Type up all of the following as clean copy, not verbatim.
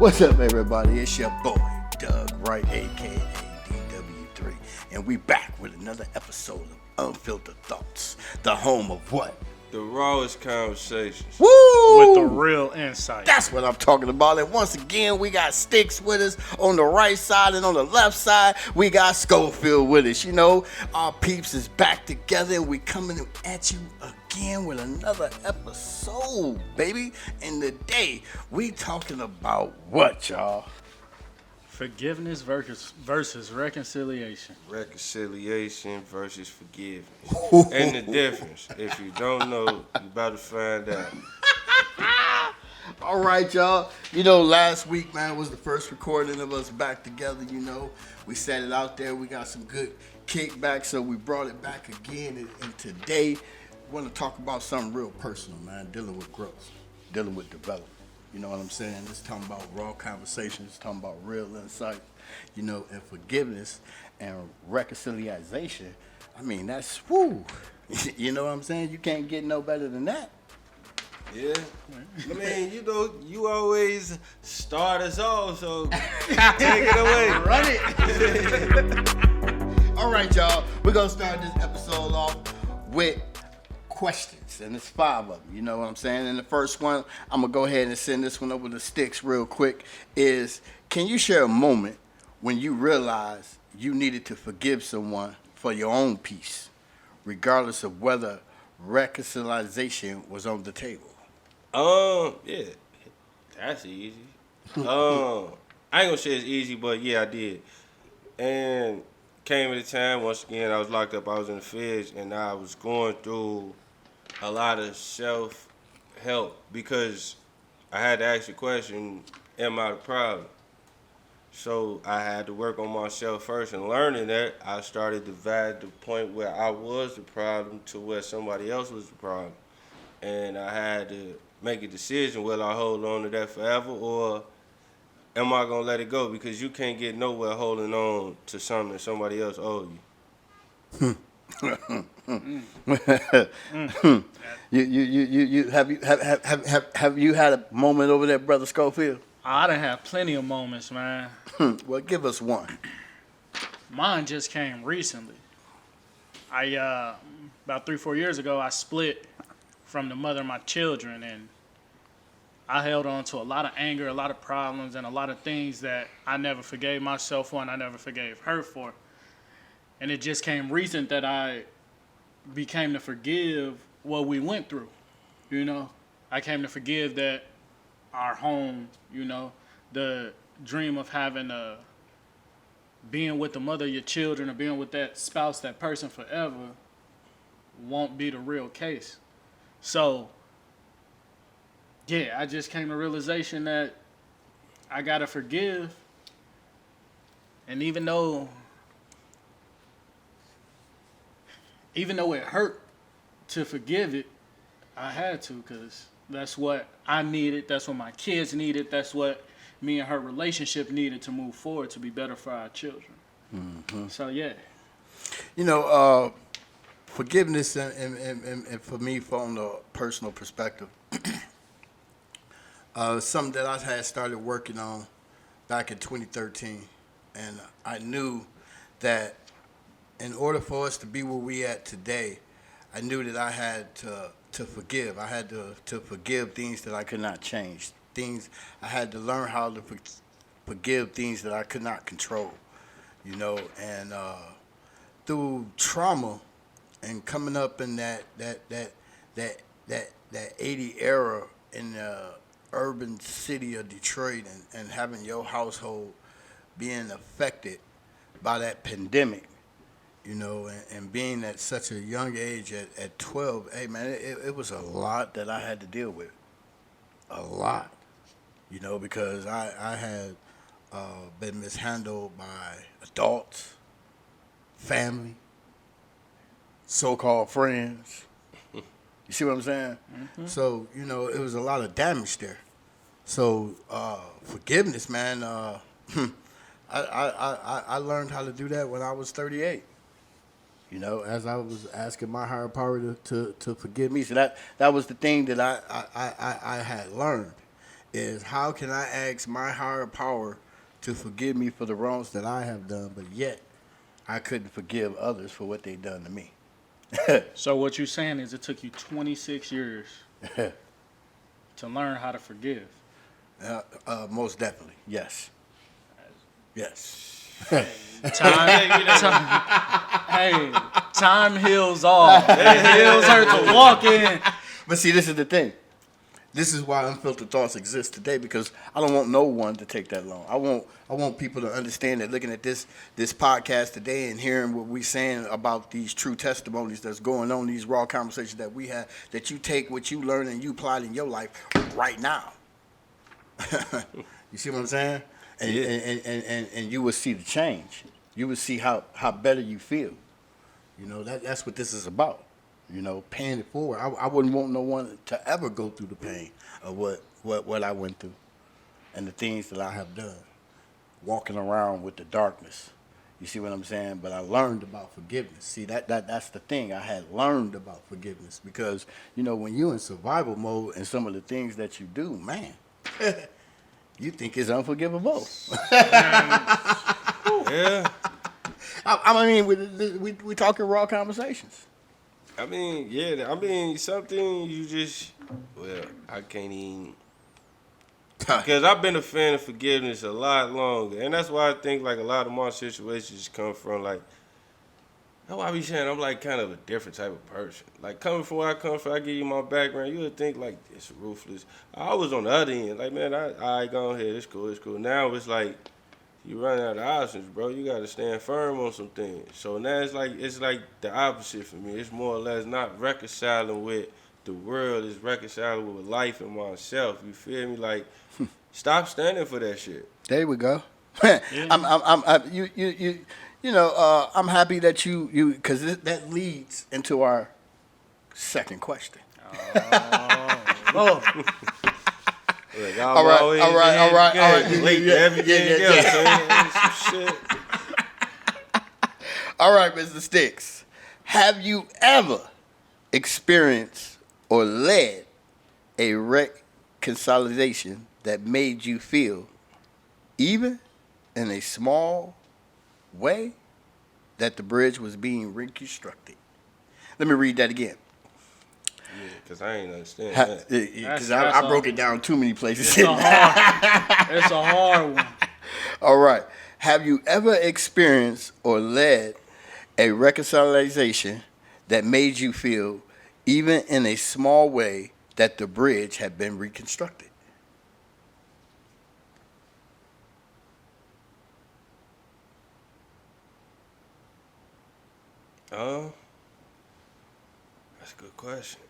What's up, everybody? It's your boy, Doug Wright, a.k.a. DW3. And we back with another episode of Unfiltered Thoughts, the home of what? The rawest conversations. Woo! With the real insight. That's what I'm talking about. And once again, we got Sticks with us on the right side, and on the left side, we got Schofield with us. You know, our peeps is back together, and we coming at you again with another episode, baby. And today, we talking about what, y'all? Forgiveness versus reconciliation. Reconciliation versus forgiveness. And the difference. If you don't know, you about to find out. All right, y'all. You know, last week, man, was the first recording of us back together. You know, we set it out there. We got some good kickback, so we brought it back again. And today, we want to talk about something real personal, man, dealing with growth, dealing with development. You know what I'm saying? It's talking about raw conversations, talking about real insight, you know, and forgiveness and reconciliation. I mean, that's woo. You know what I'm saying? You can't get no better than that. Yeah. I mean, you know, you always start us off, so take it away. Run it. All right, y'all. We're going to start this episode off with questions, and it's 5 of them. You know what I'm saying? And the first one, I'm going to go ahead and send this one over to Sticks real quick, is can you share a moment when you realized you needed to forgive someone for your own peace, regardless of whether reconciliation was on the table? Yeah, that's easy. I ain't gonna say it's easy, but yeah, I did. And came at a time, once again, I was locked up, I was in the feds, and I was going through a lot of self-help because I had to ask the question, am I the problem? So I had to work on myself first, and learning that, I started to divide the point where I was the problem to where somebody else was the problem. And I had to make a decision whether I hold on to that forever or am I going to let it go? Because you can't get nowhere holding on to something that somebody else owes you. Have you had a moment over there, Brother Schofield? I done had plenty of moments, man. Well, give us one. Mine just came recently. I about 3-4 years ago, I split from the mother of my children, and I held on to a lot of anger, a lot of problems, and a lot of things that I never forgave myself for and I never forgave her for. And it just came recent that I became to forgive what we went through, you know. I came to forgive that our home, you know, the dream of having being with the mother of your children or being with that spouse, that person forever, won't be the real case. So, yeah, I just came to realization that I gotta forgive. And even though it hurt to forgive it, I had to, because that's what I needed, that's what my kids needed, that's what me and her relationship needed to move forward to be better for our children. Mm-hmm. So, yeah. You know, forgiveness and for me, from the personal perspective, something that I had started working on back in 2013. And I knew that in order for us to be where we at today, I knew that I had to forgive. I had to forgive things that I could not change. I had to learn how to forgive things that I could not control, you know. And through trauma and coming up in that 80 era in the urban city of Detroit, and having your household being affected by that pandemic, you know, and being at such a young age at 12, hey, man, it was a lot that I had to deal with. A lot. You know, because I had been mishandled by adults, family, so-called friends. You see what I'm saying? Mm-hmm. So, you know, it was a lot of damage there. So, forgiveness, man, I learned how to do that when I was 38. You know, as I was asking my higher power to forgive me. So that was the thing that I had learned. is how can I ask my higher power to forgive me for the wrongs that I have done, but yet I couldn't forgive others for what they done to me. So what you're saying is it took you 26 years to learn how to forgive. Most definitely, yes. Yes. Time heals all. It heals her to walk in. But see, this is the thing. This is why Unfiltered Thoughts exists today, because I don't want no one to take that long. I want people to understand that looking at this podcast today and hearing what we're saying about these true testimonies that's going on, these raw conversations that we have, that you take what you learn and you apply it in your life right now. You see what I'm saying? And, Yeah. and you will see the change. You will see how better you feel. You know, that's what this is about. You know, paying it forward. I wouldn't want no one to ever go through the pain of what I went through and the things that I have done. Walking around with the darkness. You see what I'm saying? But I learned about forgiveness. See, that's the thing. I had learned about forgiveness because, you know, when you're in survival mode and some of the things that you do, man, you think it's unforgivable. Yeah. I mean, we talking raw conversations. I mean, yeah. I mean, something you just, well, I can't even. Because I've been a fan of forgiveness a lot longer. And that's why I think, like, a lot of my situations come from, like, that's why I be saying I'm, like, kind of a different type of person. Like, coming from where I come from, I give you my background, you would think, like, it's ruthless. I was on the other end. Like, man, all right, go ahead. It's cool. Now it's like, you run out of options, bro. You got to stand firm on some things. So now it's like the opposite for me. It's more or less not reconciling with the world. It's reconciling with life and myself. You feel me? Like, stop standing for that shit. There we go. I'm happy that you because that leads into our second question. Oh, Look, All right. Late to everything else. Some shit. All right, Mr. Sticks. Have you ever experienced or led a reconciliation that made you feel, even in a small way, that the bridge was being reconstructed? Let me read that again. Yeah, because I ain't understand that. Because That's I broke it down too many places. it's a hard one. All right. Have you ever experienced or led a reconciliation that made you feel, even in a small way, that the bridge had been reconstructed? That's a good question.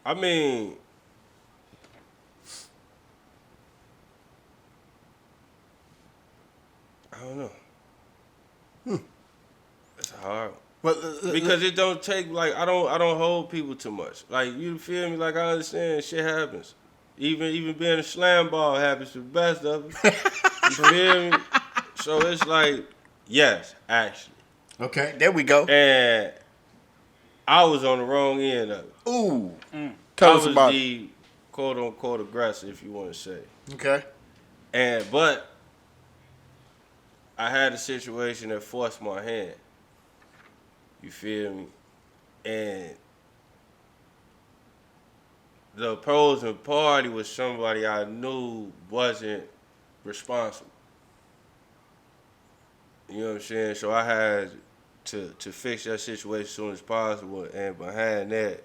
I mean, I don't know. It's hard because it don't take like I don't hold people too much. Like you feel me? Like I understand shit happens. Even being a slam ball happens to the best of us. You feel me? So it's like yes, actually. Okay, there we go. And I was on the wrong end of it. Ooh. Tell us about I was it. the quote unquote aggressor, if you want to say. Okay. But I had a situation that forced my hand. You feel me? And the opposing party was somebody I knew wasn't responsible. You know what I'm saying? So I had to fix that situation as soon as possible, and behind that,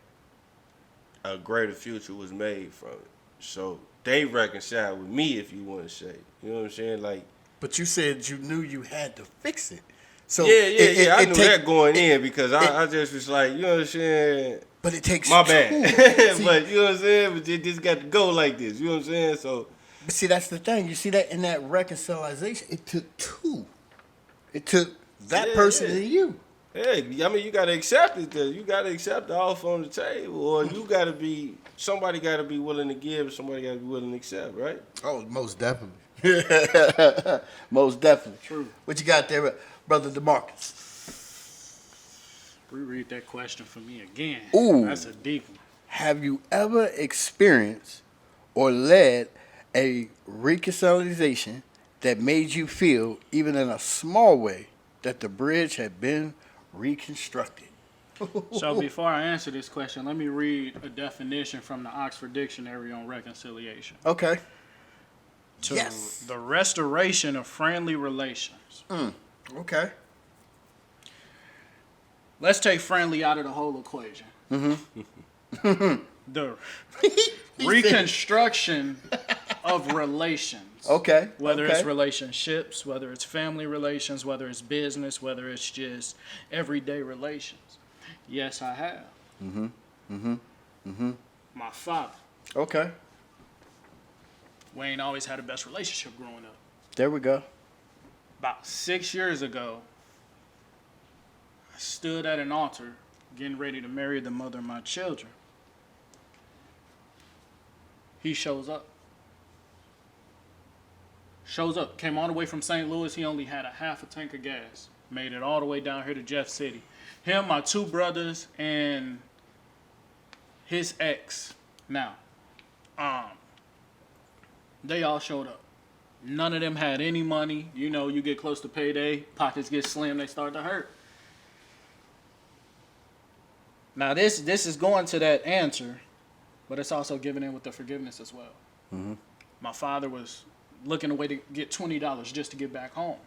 a greater future was made from it. So they reconciled with me, if you want to say. You know what I'm saying? Like, But you said you knew you had to fix it. So yeah. I knew that going in because I just was like, you know what I'm saying? But it takes My two. bad. See, But you know what I'm saying? But it just got to go like this. You know what I'm saying? So but see, that's the thing. You see that in that reconciliation, it took two. It took that person and you. hey, I mean, you gotta accept it. You gotta accept the offer on the table, or you gotta be somebody. Gotta be willing to give. Somebody gotta be willing to accept, right? Oh, most definitely. Most definitely. True. What you got there, Brother DeMarcus? Reread that question for me again. Ooh. That's a deep one. have you ever experienced or led a reconciliation that made you feel, even in a small way, that the bridge had been reconstructed? So before I answer this question, let me read a definition from the Oxford Dictionary on reconciliation. Okay. To Yes. the restoration of friendly relations. Okay. Let's take friendly out of the whole equation. The reconstruction of relations. Okay. Whether okay. it's relationships, whether it's family relations, whether it's business, whether it's just everyday relations. Yes, I have. My father. Okay. We ain't always had the best relationship growing up. There we go. About 6 years ago, I stood at an altar getting ready to marry the mother of my children. He shows up. Came all the way from St. Louis. He only had a half a tank of gas. Made it all the way down here to Jeff City. Him, my two brothers, and his ex. Now, they all showed up. None of them had any money. You know, you get close to payday, pockets get slim, they start to hurt. Now, this is going to that answer, but it's also giving in with the forgiveness as well. My father was looking a way to get $20 just to get back home.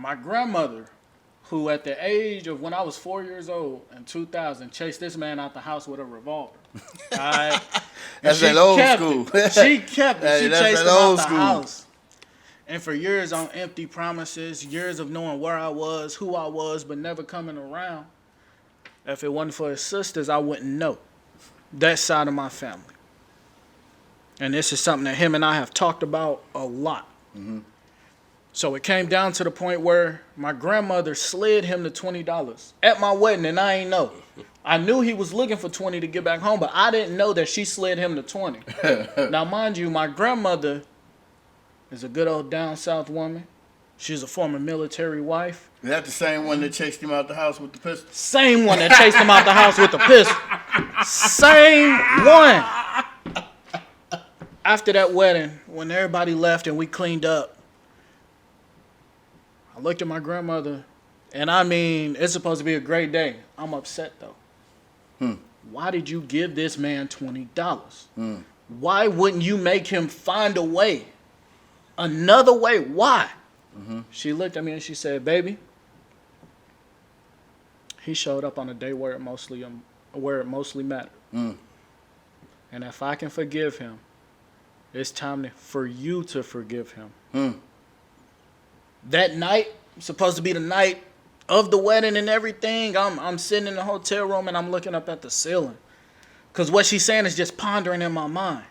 My grandmother, who at the age of when I was 4 years old in 2000, chased this man out the house with a revolver. All right? That's that old school. She kept it. She That's chased that him out old the school. house. And for years on empty promises, years of knowing where I was, who I was, but never coming around. If it wasn't for his sisters, I wouldn't know that side of my family. And this is something that him and I have talked about a lot. So it came down to the point where my grandmother slid him the $20 at my wedding, and I ain't know. I knew he was looking for 20 to get back home, but I didn't know that she slid him the 20. Now, mind you, my grandmother is a good old down south woman. She's a former military wife. Is that the same one that chased him out the house with the pistol? Same one that chased him out the house with the pistol. Same one. After that wedding, when everybody left and we cleaned up, I looked at my grandmother, and I mean, it's supposed to be a great day. I'm upset, though. Why did you give this man $20? Why wouldn't you make him find a way? Another way? Why? She looked at me and she said, baby, he showed up on a day where it mostly mattered. And if I can forgive him, it's time for you to forgive him. That night, supposed to be the night of the wedding and everything, I'm sitting in the hotel room and I'm looking up at the ceiling. Because what she's saying is just pondering in my mind.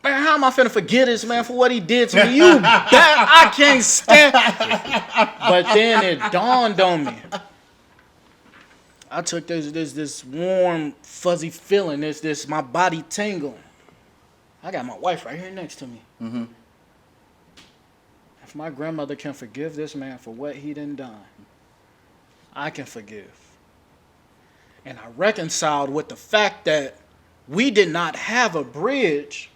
Man, how am I finna forget this man for what he did to me? You bad, I can't stand. But then it dawned on me. I took this warm, fuzzy feeling, this my body tingling. I got my wife right here next to me. If my grandmother can forgive this man for what he done done, I can forgive. And I reconciled with the fact that we did not have a bridge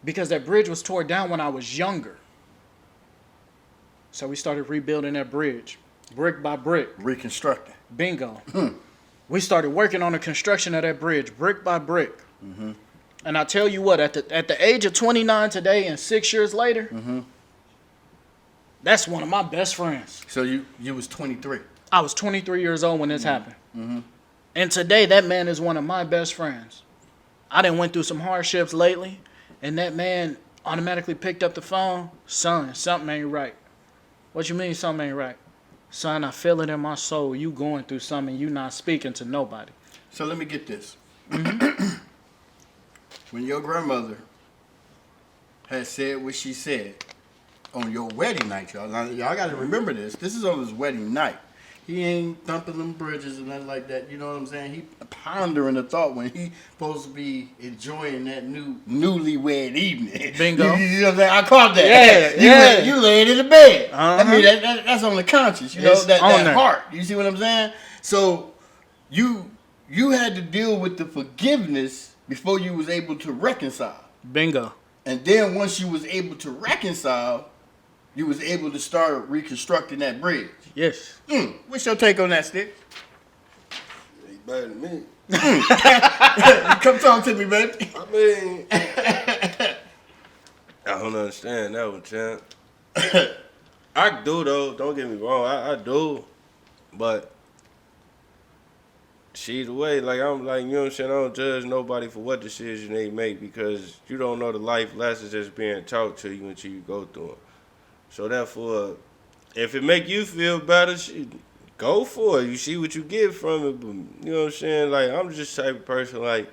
because that bridge was torn down when I was younger. So we started rebuilding that bridge, brick by brick. Reconstructing. Bingo. We started working on the construction of that bridge, brick by brick. And I tell you what, at the age of 29 today and 6 years later, that's one of my best friends. So you was 23. I was 23 years old when this happened. And today, that man is one of my best friends. I done went through some hardships lately, and that man automatically picked up the phone. Son, something ain't right. What you mean something ain't right? Son, I feel it in my soul. You going through something, you not speaking to nobody. So let me get this. When your grandmother had said what she said on your wedding night, y'all. Now, y'all got to remember this. This is on his wedding night. He ain't thumping them bridges and nothing like that. You know what I'm saying? He pondering the thought when he supposed to be enjoying that newlywed evening. Bingo. You know what I'm saying? I caught that. Yeah, You laid in the bed. I mean, that's on the conscience. You know, It's that on there. heart. You see what I'm saying? So you had to deal with the forgiveness before you was able to reconcile. Bingo. And then once you was able to reconcile, you was able to start reconstructing that bridge. Yes. What's your take on that, Stick? He better than me. Come talk to me, baby. I mean, I don't understand that one, champ. I do though. Don't get me wrong. I do, but either way, like I'm like, you know what I'm saying. I don't judge nobody for what decision they make because you don't know the life lessons that's being taught to you until you go through them. So therefore, if it make you feel better, go for it. You see what you get from it. But, you know what I'm saying? Like I'm just the type of person like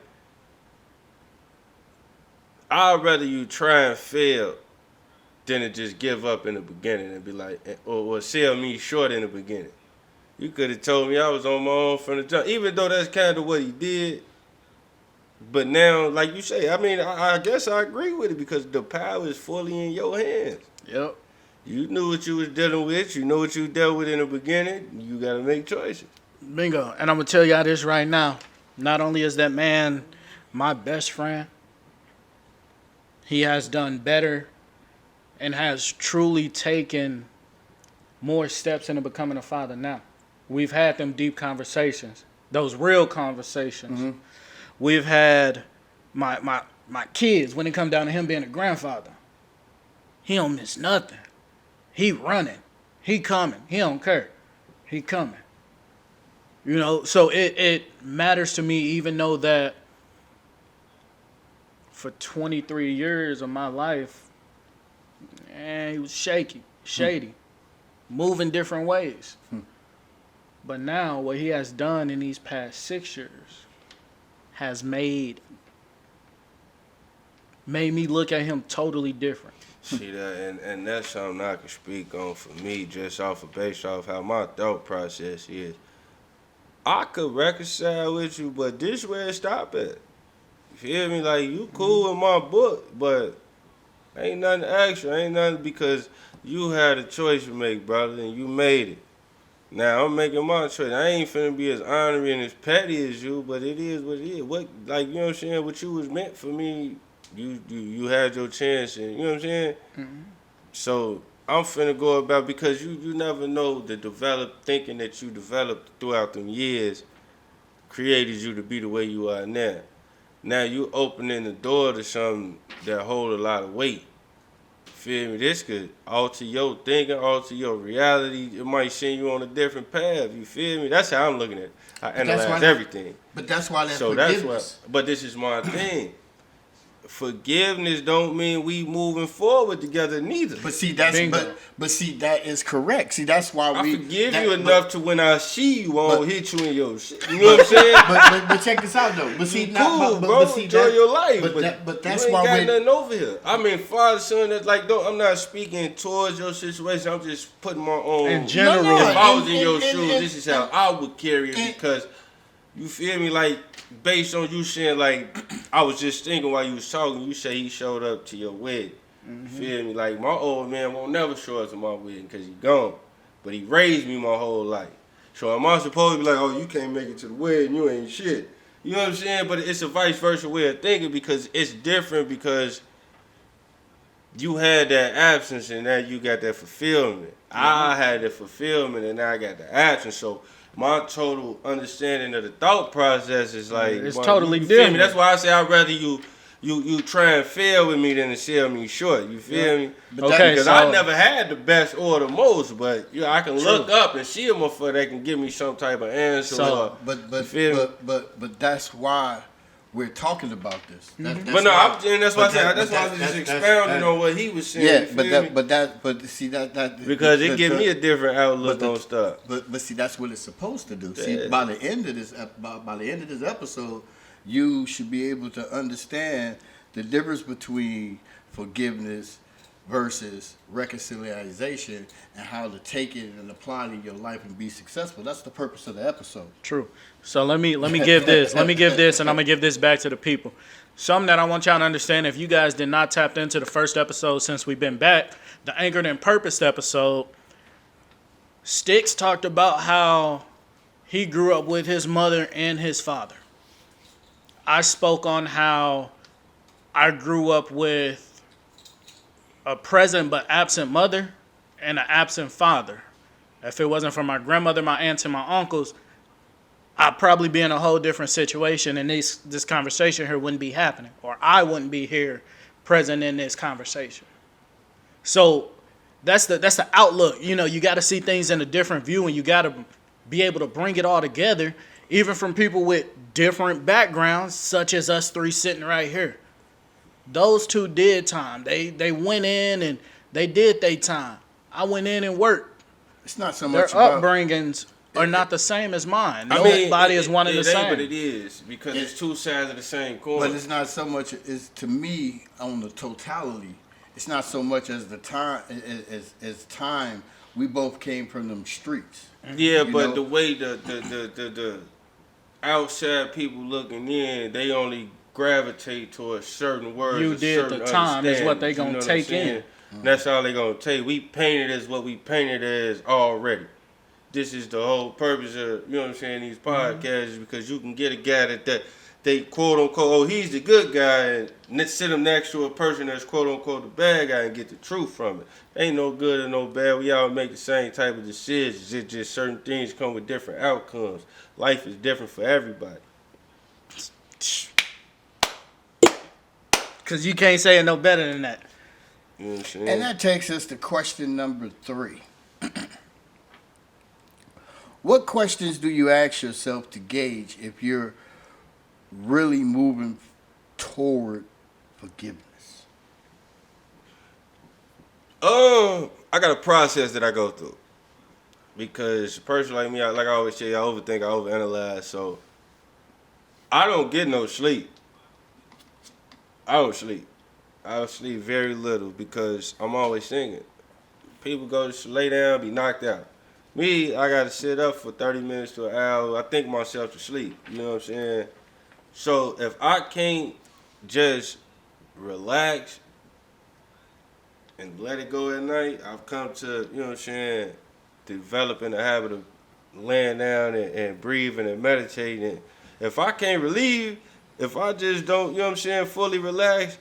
I'd rather you try and fail than to just give up in the beginning and be like, or sell me short in the beginning. You could have told me I was on my own from the jump, even though that's kind of what he did. But now, like you say, I mean, I guess I agree with it because the power is fully in your hands. Yep. You knew what you was dealing with. You know what you dealt with in the beginning. You got to make choices. Bingo. And I'm going to tell y'all this right now. Not only is that man my best friend, he has done better and has truly taken more steps into becoming a father now. We've had them deep conversations, those real conversations. Mm-hmm. We've had my kids, when it come down to him being a grandfather, he don't miss nothing. He running. He coming. He don't care. He coming. You know, so it matters to me even though that for 23 years of my life, he was shady, moving different ways. But now what he has done in these past 6 years has made me look at him totally different. See that, and that's something I can speak on for me, just based off how my thought process is. I could reconcile with you, but this where it stop at. You feel me? Like you cool in my book, but ain't nothing extra, ain't nothing because you had a choice to make, brother, and you made it. Now I'm making my choice. I ain't finna be as honorary and as petty as you, but it is what it is. What, like, you know what I'm saying? What you was meant for me, you had your chance, and you know what I'm saying. Mm-hmm. So I'm finna go about because you never know the developed thinking that you developed throughout them years created you to be the way you are now. Now you opening the door to something that hold a lot of weight. Feel me? This could alter your thinking, alter your reality. It might send you on a different path. You feel me? That's how I'm looking at it. I analyze everything. But that's why that's so forgiveness. But this is my thing. Forgiveness don't mean we moving forward together neither. But see, that's but see, that is correct. See, that's why I forgive you enough to when I see you, I won't hit you in your shit. You know what I'm saying? but check this out though. But see, cool, bro. See, enjoy your life. But that's you ain't why got nothing over here. I mean, father, son, that's like, I'm not speaking towards your situation. I'm just putting my own. In general, if I was in your shoes, this is how I would carry it because you feel me, like. Based on you saying, like, I was just thinking while you was talking, you say he showed up to your wedding. Mm-hmm. Feel me? Like, my old man won't never show up to my wedding because he gone. But he raised me my whole life. So am I supposed to be like, oh, you can't make it to the wedding, you ain't shit. You know what I'm saying? But it's a vice versa way of thinking because it's different because you had that absence and now you got that fulfillment. Mm-hmm. I had the fulfillment and now I got the absence. So my total understanding of the thought process is like it's totally different. That's why I say I'd rather you try and fail with me than to sell me short. You feel me? Okay, because I never had the best or the most, but I can look up and see a motherfucker that can give me some type of answer. But that's why we're talking about this. Mm-hmm. But no, that's why I was just expounding on what he was saying. Yeah, but see that because it gives me a different outlook on stuff. But see, that's what it's supposed to do. Yeah. See, by the end of this episode, you should be able to understand the difference between forgiveness versus reconciliation and how to take it and apply it in your life and be successful. That's the purpose of the episode. True. So let me give this. Let me give this, and I'm gonna give this back to the people. Something that I want y'all to understand: if you guys did not tap into the first episode since we've been back, the Anchored and Purposed episode, Sticks talked about how he grew up with his mother and his father. I spoke on how I grew up with a present but absent mother and an absent father. If it wasn't for my grandmother, my aunts, and my uncles, I'd probably be in a whole different situation, and this conversation here wouldn't be happening, or I wouldn't be here present in this conversation. So that's the outlook. You know, you got to see things in a different view, and you got to be able to bring it all together, even from people with different backgrounds, such as us three sitting right here. Those two did time. They went in and they did their time. I went in and worked. It's not so Their much about upbringings are not the same as mine. I mean, Nobody is one and the It ain't, same. but it is because it's two sides of the same coin. But it's not so much as to me on the totality. It's not so much as the time as time. We both came from them streets. Yeah, You but know? the way the outside people looking in, they only gravitate towards certain words. You or did certain the time is what they understandings, you gonna know what take I'm saying? in. That's all they gonna take. We painted as what we painted as already. This is the whole purpose of, you know what I'm saying, these podcasts is because you can get a guy that they quote unquote, oh, he's the good guy, and sit him next to a person that's quote unquote the bad guy and get the truth from it. Ain't no good or no bad. We all make the same type of decisions. It's just certain things come with different outcomes. Life is different for everybody. Because you can't say it no better than that. You know what I'm saying? And that takes us to question number 3. What questions do you ask yourself to gauge if you're really moving toward forgiveness? I got a process that I go through. Because a person like me, like I always say, I overthink, I overanalyze. So I don't get no sleep. I don't sleep. I sleep very little because I'm always thinking. People go to lay down, be knocked out. Me, I got to sit up for 30 minutes to an hour. I think myself to sleep. You know what I'm saying? So if I can't just relax and let it go at night, I've come to, you know what I'm saying, developing the habit of laying down and breathing and meditating. If I can't relieve, if I just don't, you know what I'm saying, fully relax,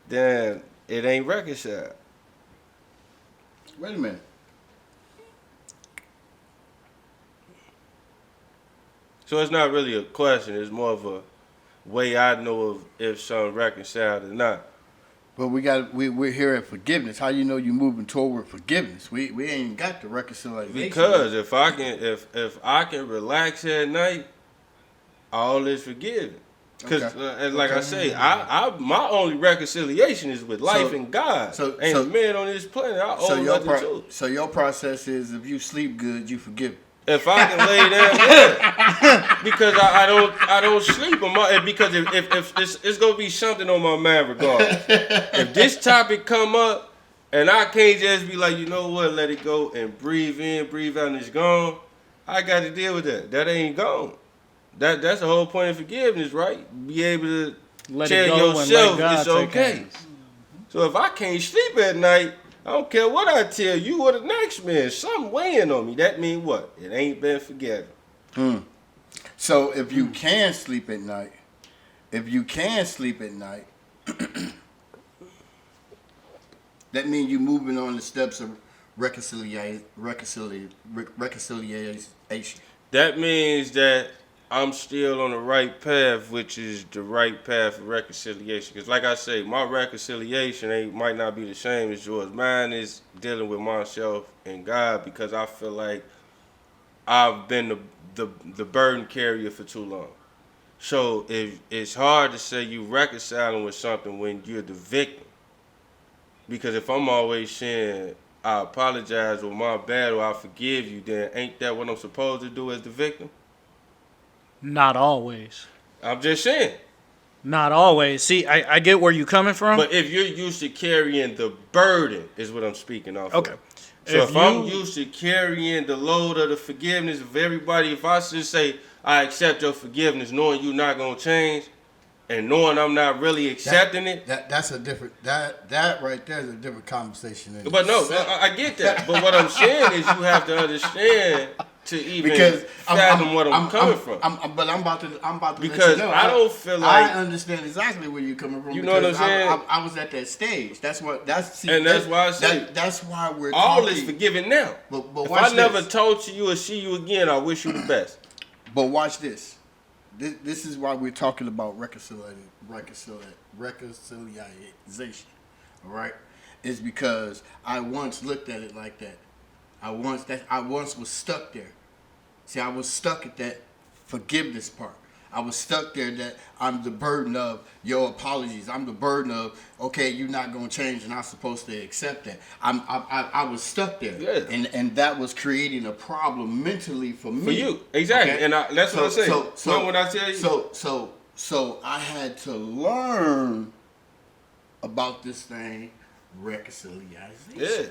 then it ain't reconciled. Wait a minute. So it's not really a question. It's more of a way I know of if something reconciled or not. But we're here at forgiveness. How you know you're moving toward forgiveness? We ain't got the reconciliation. Because if I can relax at night, all is forgiven. Because like I say, I my only reconciliation is with life and God. Ain't a man on this planet I owe nothing to. So your process is if you sleep good, you forgive. If I can lay down, yeah. Because I don't sleep because if it's gonna be something on my mind regardless. If this topic come up and I can't just be like, you know what, let it go and breathe in, breathe out, and it's gone, I got to deal with that. That ain't gone. That's the whole point of forgiveness, right? Be able to tell yourself it's okay. So if I can't sleep at night, I don't care what I tell you or the next man. Something weighing on me. That mean what? It ain't been forgiven. So if you can sleep at night, that means you're moving on the steps of reconciliation. That means that I'm still on the right path, which is the right path of reconciliation. Because like I say, my reconciliation might not be the same as yours. Mine is dealing with myself and God because I feel like I've been the burden carrier for too long. So it's hard to say you reconciling with something when you're the victim. Because if I'm always saying, I apologize or my bad or I forgive you, then ain't that what I'm supposed to do as the victim? Not always. I'm just saying. Not always. See, I get where you're coming from. But if you're used to carrying the burden, is what I'm speaking off Okay. of. So if I'm used to carrying the load of the forgiveness of everybody, if I just say, I accept your forgiveness, knowing you're not going to change, and knowing I'm not really accepting it. That's a different, that right there is a different conversation. But no, I get that. But what I'm saying is you have to understand to even because fathom what I'm coming from. But I'm about to Because let you know, I don't feel like- I understand exactly where you're coming from. You know what I'm because saying? I was at that stage. That's why I say that's why we're all talking. is forgiven now. But if watch I never this. talk to you or see you again, I wish you the best. But watch this. This is why we're talking about reconciliation. All right, is because I once looked at it like that. I once was stuck there. See, I was stuck at that forgiveness part. I was stuck there that I'm the burden of your apologies. I'm the burden of, okay, you're not gonna change, and I'm supposed to accept that. I was stuck there, yeah. and that was creating a problem mentally for me. For you, exactly, okay? and that's what I say. So when I tell you, so I had to learn about this thing, reconciliation. yeah.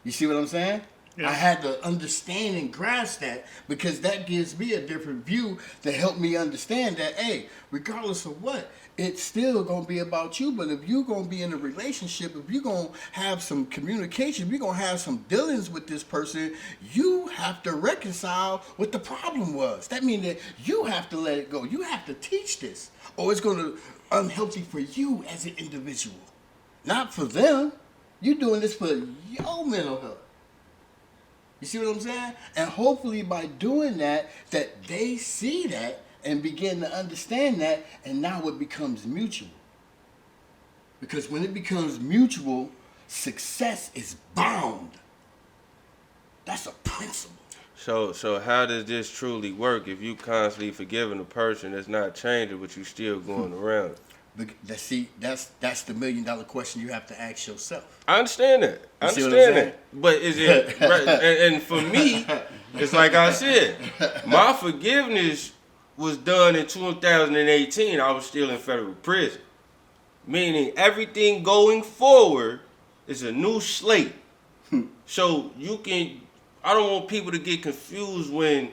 You see what I'm saying? Yeah. I had to understand and grasp that because that gives me a different view to help me understand that, hey, regardless of what, it's still going to be about you. But if you're going to be in a relationship, if you're going to have some communication, if you're going to have some dealings with this person, you have to reconcile what the problem was. That means that you have to let it go. You have to teach this, or it's going to unhealthy for you as an individual, not for them. You're doing this for your mental health. You see what I'm saying? And hopefully by doing that they see that and begin to understand that, and now it becomes mutual. Because when it becomes mutual, success is bound. That's a principle. So how does this truly work if you constantly forgiving a person that's not changing, but you still going around? That's the $1 million question you have to ask yourself. I understand that. I You see what I'm understand saying? that. But is it right? And for me, it's like I said, my forgiveness was done in 2018. I was still in federal prison. Meaning everything going forward is a new slate. So I don't want people to get confused when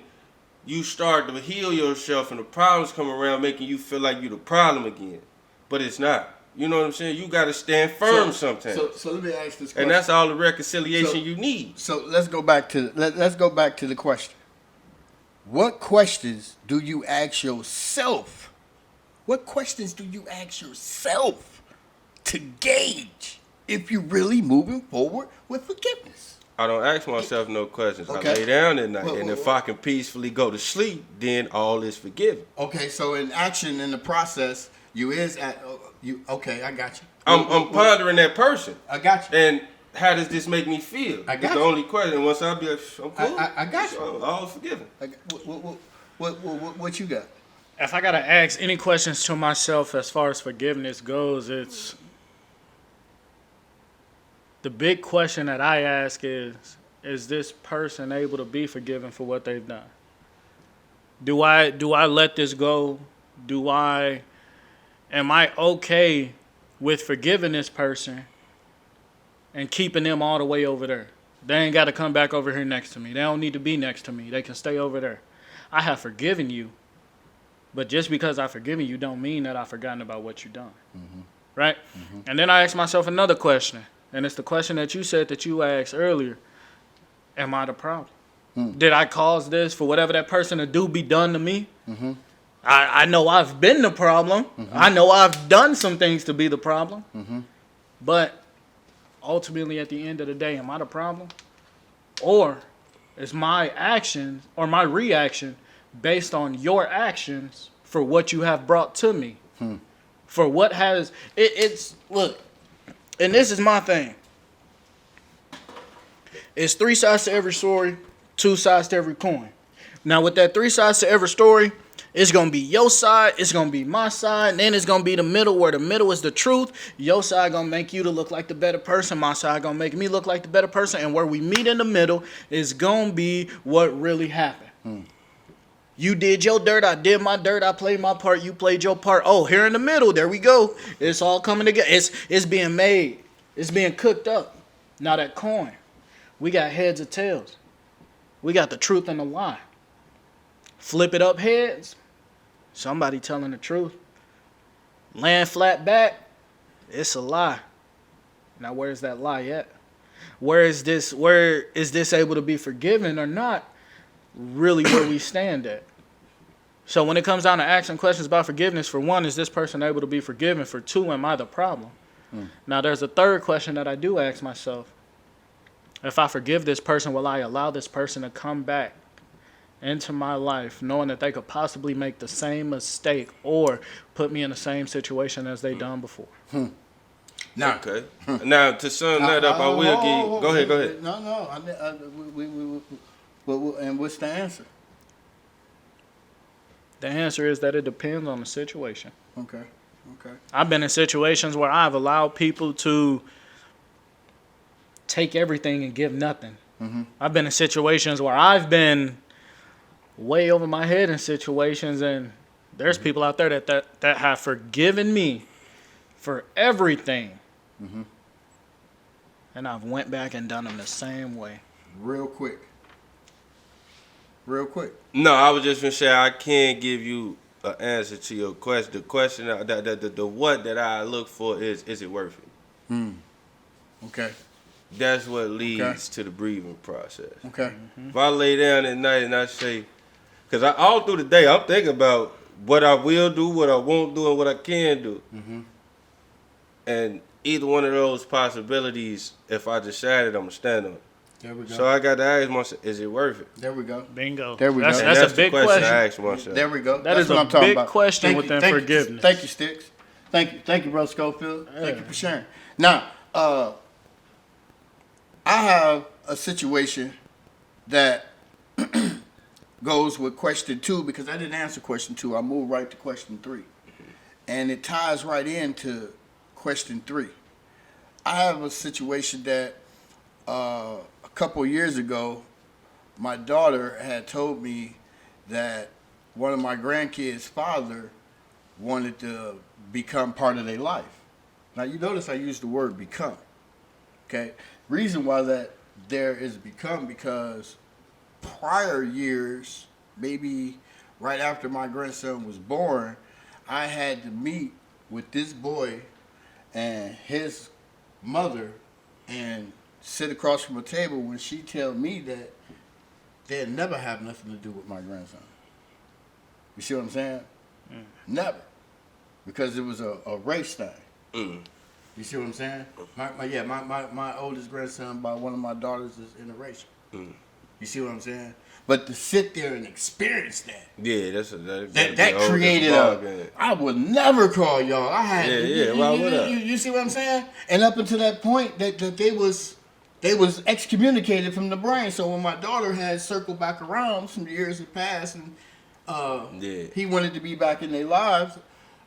you start to heal yourself and the problems come around making you feel like you're the problem again. But it's not. You know what I'm saying? You got to stand firm sometimes. So let me ask this question. And that's all the reconciliation you need. So let's go back to the question. What questions do you ask yourself? What questions do you ask yourself to gauge if you're really moving forward with forgiveness? I don't ask myself no questions. Okay. I lay down at night, and if I can peacefully go to sleep, then all is forgiven. Okay, so in action, in the process, okay, I got you. I'm pondering that person. I got you. And how does this make me feel? I got It's the you. only question. Once I be like, I'm cool. I got you. So, all forgiven. What you got? If I gotta ask any questions to myself as far as forgiveness goes, it's the big question that I ask is this person able to be forgiven for what they've done? Do I let this go? Am I okay with forgiving this person and keeping them all the way over there? They ain't got to come back over here next to me. They don't need to be next to me. They can stay over there. I have forgiven you, but just because I've forgiven you don't mean that I've forgotten about what you've done. Mm-hmm. Right? Mm-hmm. And then I ask myself another question, and it's the question that you said that you asked earlier. Am I the problem? Did I cause this for whatever that person to do be done to me? Mm-hmm. I know I've been the problem. Mm-hmm. I know I've done some things to be the problem. Mm-hmm. But ultimately, at the end of the day, am I the problem? Or is my action or my reaction based on your actions for what you have brought to me? For what has... It's... Look, and this is my thing. It's 3 sides to every story, 2 sides to every coin. Now, with that 3 sides to every story, it's going to be your side, it's going to be my side, and then it's going to be the middle, where the middle is the truth. Your side going to make you to look like the better person. My side going to make me look like the better person. And where we meet in the middle is going to be what really happened. You did your dirt, I did my dirt, I played my part, you played your part. Oh, here in the middle, there we go. It's all coming together. It's being made. It's being cooked up. Now that coin, we got heads or tails. We got the truth and the lie. Flip it up heads, somebody telling the truth. Land flat back, it's a lie. Now where's that lie at? Where is this able to be forgiven or not? really where we stand at. So when it comes down to asking questions about forgiveness, for one, is this person able to be forgiven? For two, am I the problem? Now, there's a third question that I do ask myself. If I forgive this person, will I allow this person to come back into my life knowing that they could possibly make the same mistake or put me in the same situation as they done before? Now, Okay. Now, to sum that up, I will give you... Go ahead. No. And what's the answer? The answer is that it depends on the situation. Okay. I've been in situations where I've allowed people to take everything and give nothing. I've been in situations where I've been way over my head in situations, and there's people out there that have forgiven me for everything. And I've went back and done them the same way. Real quick. No, I was just gonna say I can't give you an answer to your question. The question, the what that I look for is it worth it? Okay. That's what leads to the breathing process. Okay. If I lay down at night and I say, because all through the day I'm thinking about what I will do, what I won't do, and what I can do. And either one of those possibilities, if I decided, I'm gonna stand on it. There we go. So I got to ask myself, is it worth it? There we go. Bingo. There we go. And That's a big the question. I ask myself. There we go. That That's is what a I'm talking big about. question within forgiveness. Thank you, Sticks. Thank you, bro Schofield. Thank you for sharing. Now, I have a situation that goes with question 2 because I didn't answer question 2. I moved right to question 3. And it ties right into question 3. I have a situation that a couple years ago, my daughter had told me that one of my grandkids' father wanted to become part of their life. Now, you notice I used the word become. Okay? Reason why that there is become because prior years, maybe right after my grandson was born, I had to meet with this boy and his mother and sit across from a table when she tell me that they'd never have nothing to do with my grandson. You see what I'm saying? Never. Because it was a race thing. You see what I'm saying? My oldest grandson by one of my daughters is interracial. You see what I'm saying? But to sit there and experience that. Yeah, that created I would never call y'all. I had you see what I'm saying? And up until that point that they was excommunicated from the brain. So when my daughter had circled back around, some years had passed and he wanted to be back in their lives,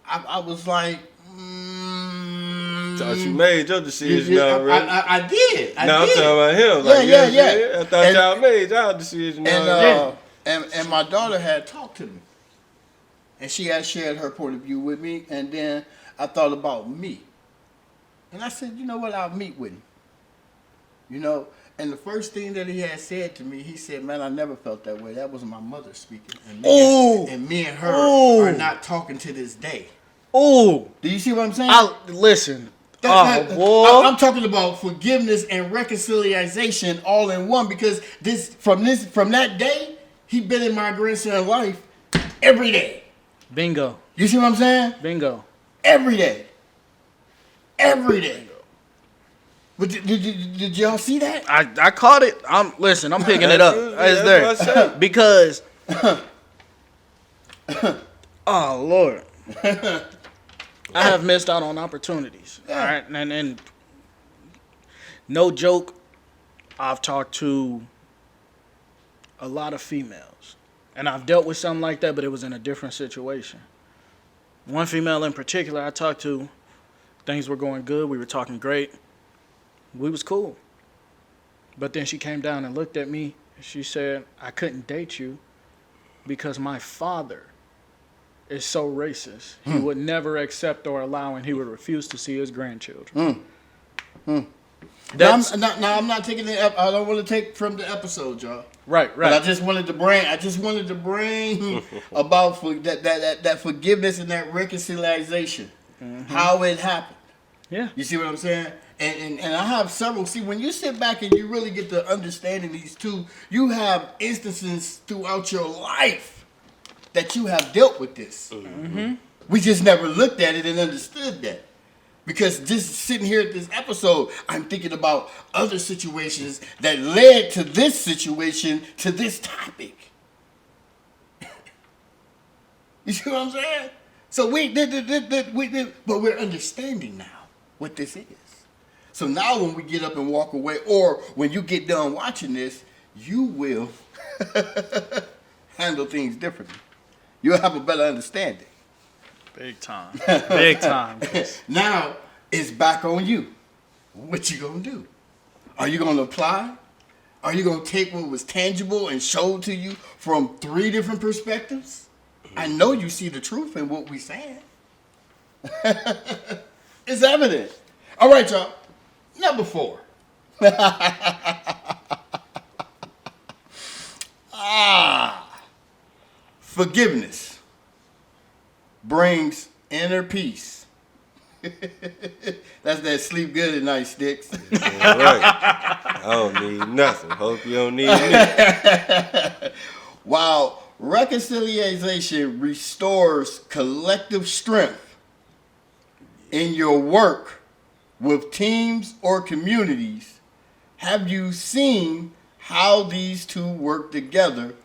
I was like, So you made your decision already. I did. I'm talking about him. Like, yeah. I thought y'all made y'all decision already. And my daughter had talked to me. And she had shared her point of view with me. And then I thought about me. And I said, you know what, I'll meet with him. You know, and the first thing that he had said to me, he said, man, I never felt that way. That was my mother speaking. And me and her are not talking to this day. Oh, do you see what I'm saying? Listen. I'm talking about forgiveness and reconciliation all in one because from that day, he been in my grandson's life every day. Bingo. You see what I'm saying? Bingo. Every day. But did y'all see that? I caught it. I'm picking it up. It's there because. Oh Lord. I have missed out on opportunities. All right, and no joke, I've talked to a lot of females, and I've dealt with something like that, but it was in a different situation. One female in particular I talked to, things were going good. We were talking great. We was cool. But then she came down and looked at me. And she said, I couldn't date you because my father is so racist. He would never accept or allow, and he would refuse to see his grandchildren. Now, I'm not taking it. I don't want to take from the episode, y'all. Right. But I just wanted to bring about that forgiveness and that reconciliation, how it happened. Yeah. You see what I'm saying? And I have several. See, when you sit back and you really get to understanding these two, you have instances throughout your life that you have dealt with this. Mm-hmm. We just never looked at it and understood that. Because just sitting here at this episode, I'm thinking about other situations that led to this situation, to this topic. You see what I'm saying? So we did, but we're understanding now what this is. So now when we get up and walk away, or when you get done watching this, you will handle things differently. You'll have a better understanding. Big time. Big time. Now it's back on you. What you gonna do? Are you gonna apply? Are you gonna take what was tangible and showed to you from 3 different perspectives? I know you see the truth in what we saying. It's evident. All right, y'all. Number 4. Forgiveness brings inner peace. That's that sleep good at night, Sticks. Yeah, right. I don't need nothing. Hope you don't need me. While reconciliation restores collective strength in your work with teams or communities, have you seen how these two work together,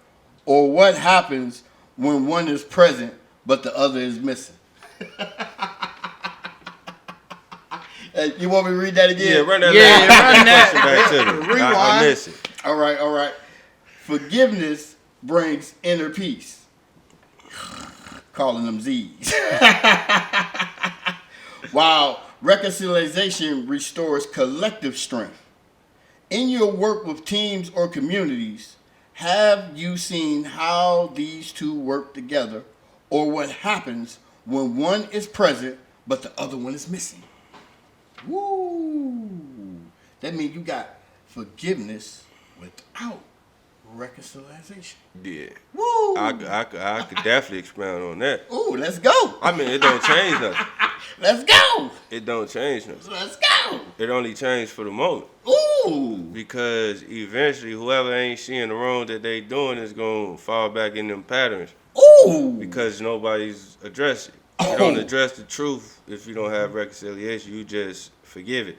or what happens when one is present but the other is missing? You want me to read that again? Yeah, run that Yeah, back to me. Rewind. I miss it. All right. Forgiveness brings inner peace. Calling them Z's. While reconciliation restores collective strength. In your work with teams or communities, have you seen how these two work together, or what happens when one is present but the other one is missing? Woo! That means you got forgiveness without reconciliation. Yeah. Woo! I could definitely expound on that. Ooh, let's go. I mean, it don't change nothing. Let's go. It don't change nothing. Let's go. It only changed for the moment. Ooh. Because eventually, whoever ain't seeing the wrong that they doing is going to fall back in them patterns. Ooh. Because nobody's addressing it. You don't address the truth if you don't have reconciliation. You just forgive it.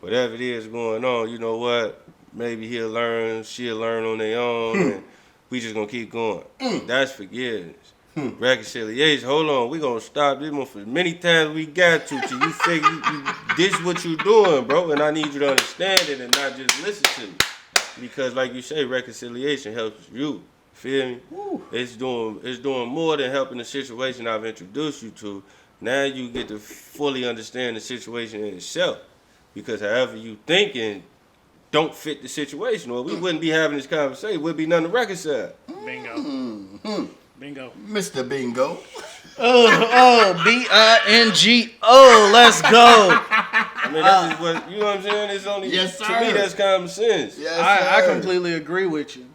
Whatever it is going on, you know what? Maybe he'll learn, she'll learn on their own, and we just going to keep going. That's forgiveness. Reconciliation. Hold on, we going to stop this one for as many times we got to till you figure this what you doing, bro, and I need you to understand it and not just listen to me. Because like you say, reconciliation helps you. Feel me? Woo. It's doing more than helping the situation I've introduced you to. Now you get to fully understand the situation in itself. Because however you thinking don't fit the situation, or we wouldn't be having this conversation. Would be nothing to reconcile. Bingo. Bingo. Mr. Bingo. Bingo. Let's go. I mean, that's just what, you know what I'm saying? It's only, Yes, to sir. me, that's common sense. Yes, I sir. completely agree with you.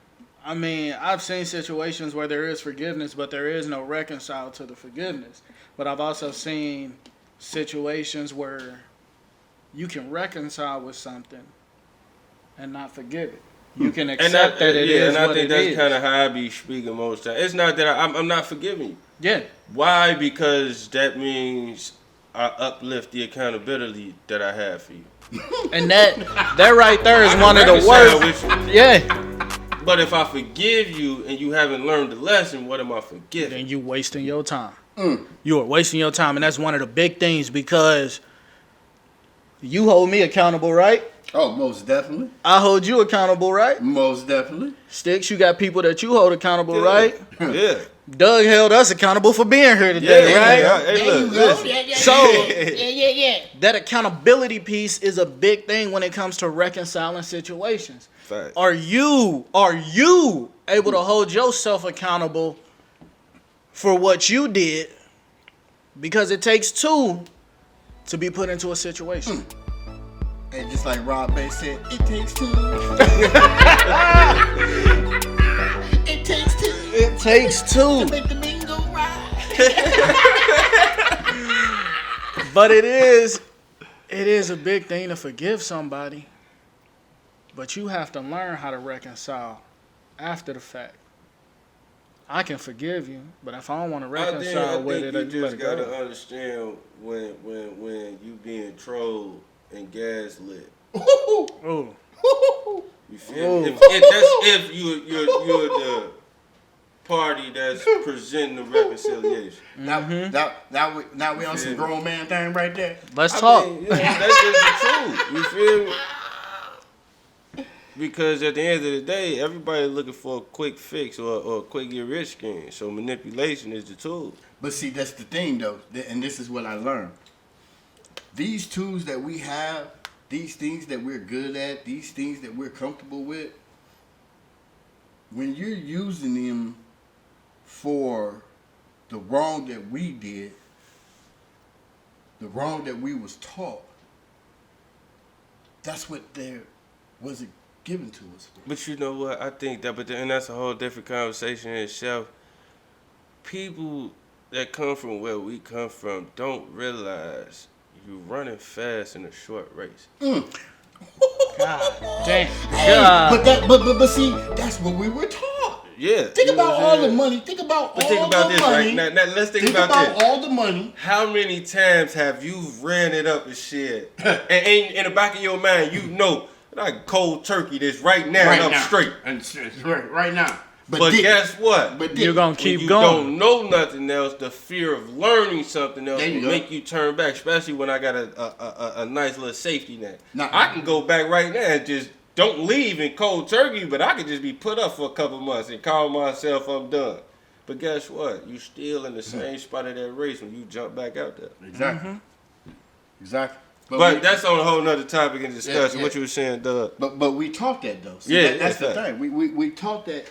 I mean, I've seen situations where there is forgiveness, but there is no reconcile to the forgiveness. But I've also seen situations where you can reconcile with something and not forgive it. You can accept that it is and I what think it that's is. kind of how I be speaking most times. It's not that I'm not forgiving you. Yeah. Why? Because that means I uplift the accountability that I have for you. And that right there is I one of can the reconcile worst. with you. Yeah. But if I forgive you and you haven't learned the lesson, what am I forgiving? Then you wasting your time. You are wasting your time, and that's one of the big things because you hold me accountable, right? Oh, most definitely. I hold you accountable, right? Most definitely. Sticks, you got people that you hold accountable, right? Yeah. Doug held us accountable for being here today, Yeah, right? yeah. Hey, There look, you go. listen. Yeah. So that accountability piece is a big thing when it comes to reconciling situations. Fact. Are you able to hold yourself accountable for what you did? Because it takes two to be put into a situation. And just like Rob Bass said, it takes two. It takes two. It takes two. Make the bingo ride. But it is It is a big thing to forgive somebody, but you have to learn how to reconcile after the fact. I can forgive you, but if I don't want to reconcile with it, you I just let just it gotta go. understand when you being trolled and gaslit. Ooh. You feel me? If you're the party that's presenting the reconciliation. Now we on some grown man thing right there. Let's talk. I mean, that's just the truth. You feel me? Because at the end of the day, everybody looking for a quick fix or a quick get rich scheme. So manipulation is the tool. But see, that's the thing though, and this is what I learned. These tools that we have, these things that we're good at, these things that we're comfortable with, when you're using them for the wrong that we did, the wrong that we was taught, that's what there wasn't given to us for. But you know what? I think that, and that's a whole different conversation in itself. People that come from where we come from don't realize you running fast in a short race. God damn. Hey, God. but see, that's what we were taught. Yeah. Think you know about what I'm all the saying? money. Think about But all think about the this, money. right? Now, let's think Think about about this. all the money. How many times have you ran it up and shit? And in the back of your mind, you know, I can cold turkey this right now and I'm straight. And right now. But didn't. guess what? But You're didn't. gonna When keep you going. don't know nothing else, the fear of learning something else There you will go. make you turn back, especially when I got a nice little safety net. Nah. I can go back right now and just don't leave in cold turkey, but I could just be put up for a couple months and call myself I'm done. But guess what? You still in the same spot of that race when you jump back out there. Exactly. Exactly. But we- that's on a whole nother topic in discussion. Yeah. What you were saying, Doug. But we taught that though. See, Yeah, that's yeah, the fact. thing. We taught that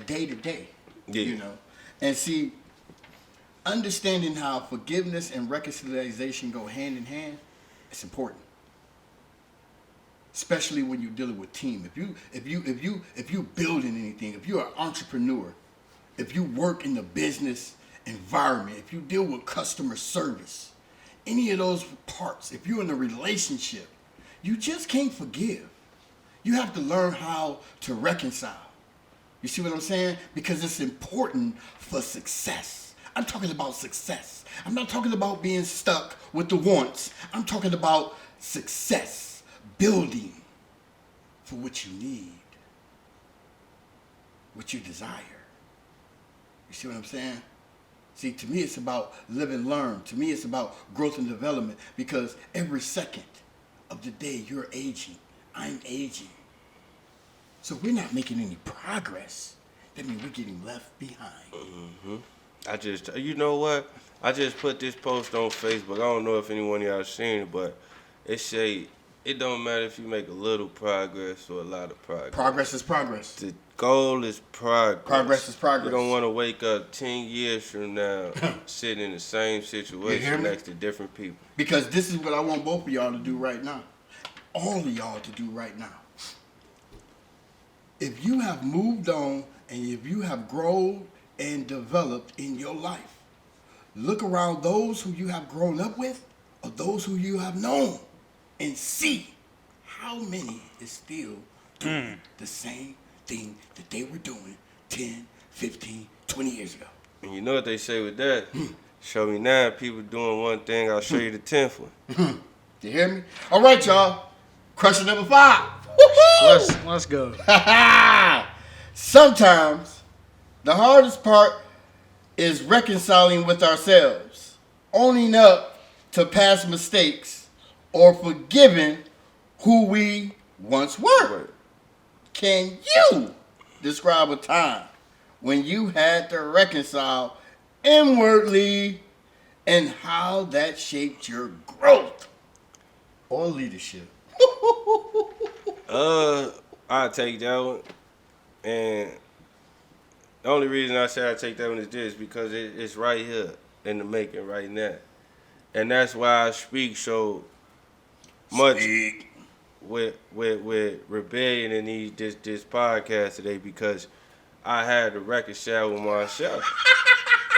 day to day. Yeah. You know. And see, understanding how forgiveness and reconciliation go hand in hand, it's important. Especially when you're dealing with team. If you building anything, if you're an entrepreneur, if you work in the business environment, if you deal with customer service, any of those parts, if you're in a relationship, you just can't forgive. You have to learn how to reconcile. You see what I'm saying? Because it's important for success. I'm talking about success. I'm not talking about being stuck with the wants. I'm talking about success, building for what you need, what you desire. You see what I'm saying? See, to me, it's about live and learn. To me, it's about growth and development because every second of the day, you're aging. I'm aging. So we're not making any progress. That means we're getting left behind. You know what? I just put this post on Facebook. I don't know if anyone of y'all seen it, but it say, it don't matter if you make a little progress or a lot of progress. Progress is progress. The goal is progress. Progress is progress. You don't want to wake up 10 years from now sitting in the same You hear situation me? next to different people. Because this is what I want both of y'all to do right now. All of y'all to do right now. If you have moved on and if you have grown and developed in your life, look around those who you have grown up with or those who you have known and see how many is still doing the same thing that they were doing 10, 15, 20 years ago. And you know what they say with that? Show me 9 people doing one thing, I'll show you the 10th one. You hear me? All right, y'all. Question number 5. Let's go. Sometimes the hardest part is reconciling with ourselves, owning up to past mistakes, or forgiving who we once were. Can you describe a time when you had to reconcile inwardly and how that shaped your growth or leadership? I'll take that one. And the only reason I say I take that one is this, because it's right here in the making right now. And that's why I speak so much Speak. with rebellion in this podcast today, because I had to reconcile with myself.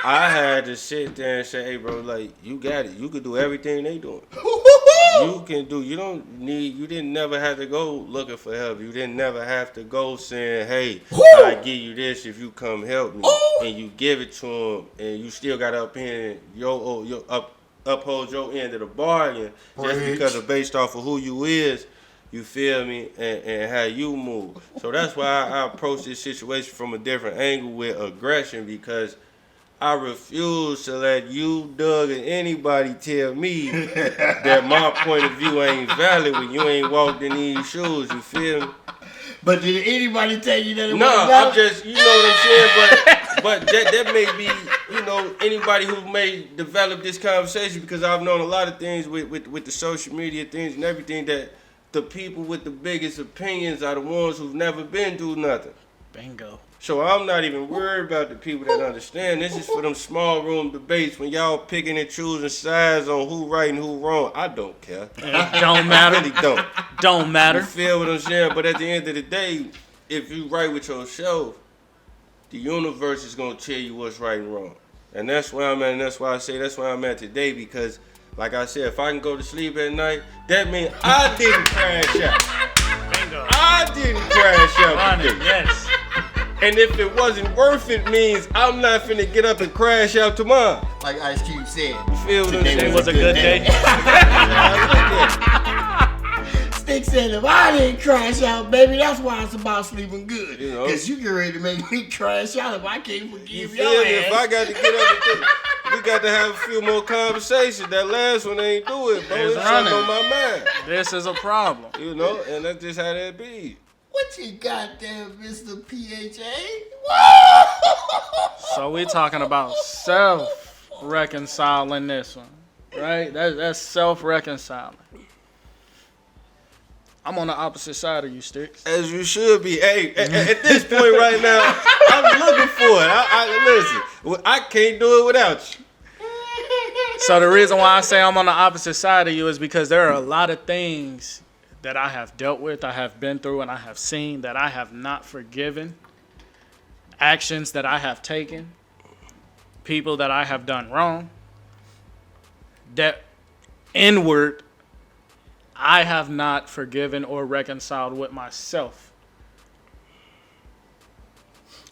I had to sit there and say, hey bro, like, you got it. You could do everything they doing. You can do. You don't need. You didn't never have to go looking for help. You didn't never have to go saying, "Hey, I give you this if you come help me," and you give it to him, and you still got to uphold your end of the bargain just because of based off of who you is. You feel me? And how you move. So that's why I approach this situation from a different angle with aggression, because I refuse to let you, Doug, and anybody tell me that my point of view ain't valid when you ain't walked in these shoes. You feel me? But did anybody tell you that it No, wasn't I'm valid? just, you know what I'm saying? But that may be, you know, anybody who may develop this conversation, because I've known a lot of things with the social media things and everything, that the people with the biggest opinions are the ones who've never been through nothing. Bingo. So I'm not even worried about the people that understand. This is for them small room debates when y'all picking and choosing sides on who right and who wrong. I don't care. It don't matter. I really don't. Don't You matter. feel what I'm saying? But at the end of the day, if you right with yourself, the universe is gonna tell you what's right and wrong. And that's where I'm at, and that's why I say that's where I'm at today, because like I said, if I can go to sleep at night, that means I didn't crash out. Bingo. I didn't crash out Running, today. yes. And if it wasn't worth it, means I'm not finna get up and crash out tomorrow. Like Ice Cube said. You feel what I'm Today saying? It was a good day. Stick said, if I didn't crash out, baby, that's why it's about sleeping good. You know. Because you get ready to make me crash out if I can't You forgive feel your me? ass. If I got to get up and think, we got to have a few more conversations. That last one ain't do it, bro. It's It's something running. on my mind. This is a problem. You know, and that's just how that be. What you got there, Mr. PHA? So we talking about self-reconciling this one, right? That's self-reconciling. I'm on the opposite side of you, Sticks. As you should be. Hey, at this point right now, I'm looking for it. Listen, I can't do it without you. So the reason why I say I'm on the opposite side of you is because there are a lot of things that I have dealt with, I have been through, and I have seen that I have not forgiven. Actions that I have taken, people that I have done wrong, that inward I have not forgiven or reconciled with myself.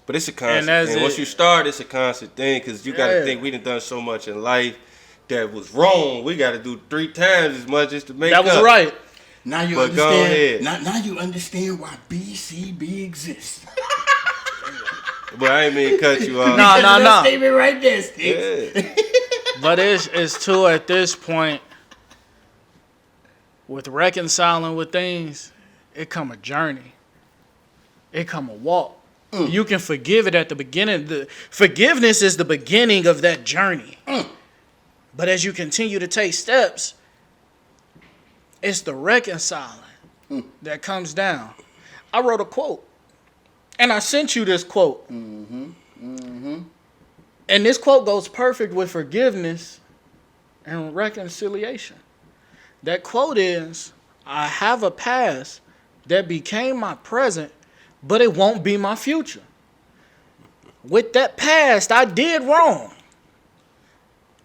But it's a constant that's thing. it. Once you start, it's a constant thing, because you got to Yeah. think we done so much in life that was wrong. We got to do 3 times as much just to make That was up. right. Now you But go understand. ahead. Now you understand why BCB exists. But I ain't mean to cut you off. No, Because no, of that no. statement right there, Sticks. Yeah. But it's too, at this point, with reconciling with things, it come a journey. It come a walk. You can forgive it at the beginning. The forgiveness is the beginning of that journey. But as you continue to take steps, it's the reconciling that comes down. I wrote a quote, and I sent you this quote. And this quote goes perfect with forgiveness and reconciliation. That quote is, I have a past that became my present, but it won't be my future. With that past, I did wrong.